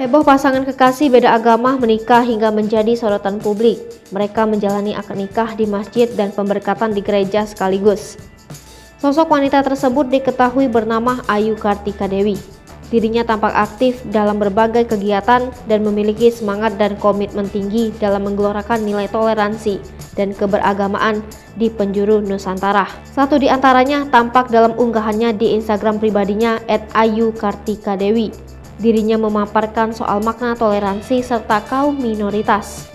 Heboh pasangan kekasih beda agama menikah hingga menjadi sorotan publik. Mereka menjalani akad nikah di masjid dan pemberkatan di gereja sekaligus. Sosok wanita tersebut diketahui bernama Ayu Kartika Dewi. Dirinya tampak aktif dalam berbagai kegiatan dan memiliki semangat dan komitmen tinggi dalam menggelorakan nilai toleransi dan keberagamaan di penjuru Nusantara. Satu di antaranya tampak dalam unggahannya di Instagram pribadinya @ayukartikadewi. Dirinya memaparkan soal makna toleransi serta kaum minoritas.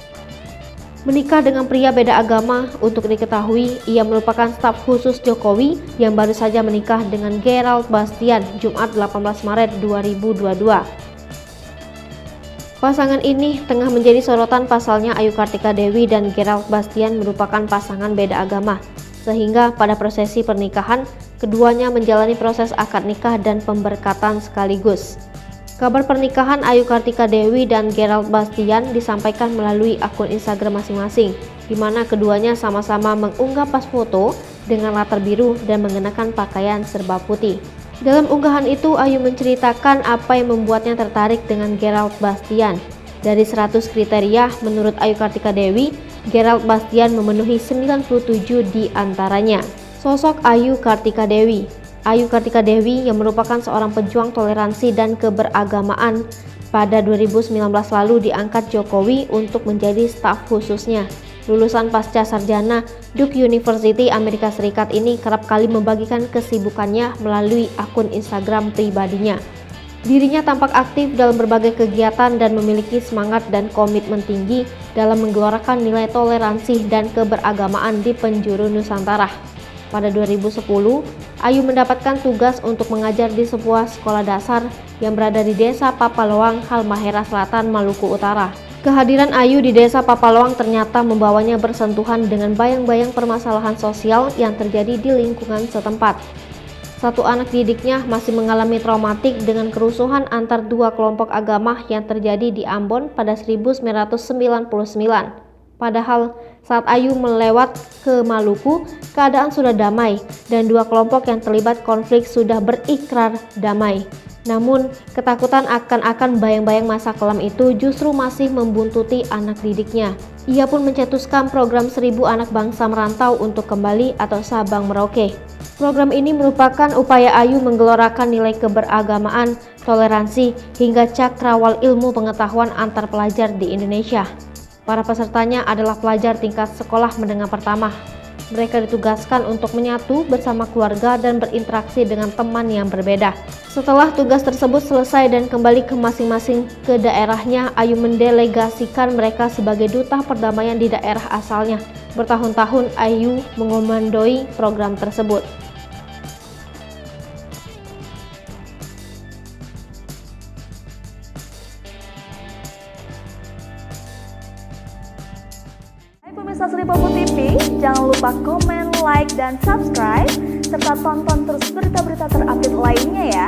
Menikah dengan pria beda agama, untuk diketahui ia merupakan staf khusus Jokowi yang baru saja menikah dengan Gerald Bastian Jumat 18 Maret 2022. Pasangan ini tengah menjadi sorotan, pasalnya Ayu Kartika Dewi dan Gerald Bastian merupakan pasangan beda agama, sehingga pada prosesi pernikahan keduanya menjalani proses akad nikah dan pemberkatan sekaligus. Kabar pernikahan Ayu Kartika Dewi dan Gerald Bastian disampaikan melalui akun Instagram masing-masing, di mana keduanya sama-sama mengunggah pas foto dengan latar biru dan mengenakan pakaian serba putih. Dalam unggahan itu, Ayu menceritakan apa yang membuatnya tertarik dengan Gerald Bastian. Dari 100 kriteria, menurut Ayu Kartika Dewi, Gerald Bastian memenuhi 97 di antaranya. Sosok Ayu Kartika Dewi. Ayu Kartika Dewi yang merupakan seorang pejuang toleransi dan keberagamaan, pada 2019 lalu diangkat Jokowi untuk menjadi staf khususnya. Lulusan pasca sarjana Duke University Amerika Serikat ini kerap kali membagikan kesibukannya melalui akun Instagram pribadinya. Dirinya tampak aktif dalam berbagai kegiatan dan memiliki semangat dan komitmen tinggi dalam menggelorakan nilai toleransi dan keberagamaan di penjuru Nusantara. Pada 2010, Ayu mendapatkan tugas untuk mengajar di sebuah sekolah dasar yang berada di Desa Papaloang, Halmahera Selatan, Maluku Utara. Kehadiran Ayu di Desa Papaloang ternyata membawanya bersentuhan dengan bayang-bayang permasalahan sosial yang terjadi di lingkungan setempat. Satu anak didiknya masih mengalami traumatik dengan kerusuhan antar dua kelompok agama yang terjadi di Ambon pada 1999. Padahal saat Ayu melewat ke Maluku, keadaan sudah damai dan dua kelompok yang terlibat konflik sudah berikrar damai. Namun, ketakutan akan bayang-bayang masa kelam itu justru masih membuntuti anak didiknya. Ia pun mencetuskan program 1000 anak bangsa merantau untuk kembali atau Sabang Merauke. Program ini merupakan upaya Ayu menggelorakan nilai keberagamaan, toleransi, hingga cakrawala ilmu pengetahuan antar pelajar di Indonesia. Para pesertanya adalah pelajar tingkat sekolah menengah pertama. Mereka ditugaskan untuk menyatu bersama keluarga dan berinteraksi dengan teman yang berbeda. Setelah tugas tersebut selesai dan kembali ke masing-masing ke daerahnya, Ayu mendelegasikan mereka sebagai duta perdamaian di daerah asalnya. Bertahun-tahun Ayu mengomandoi program tersebut. Pemirsa Seripopo TV, jangan lupa komen, like, dan subscribe, serta tonton terus berita-berita terupdate lainnya ya.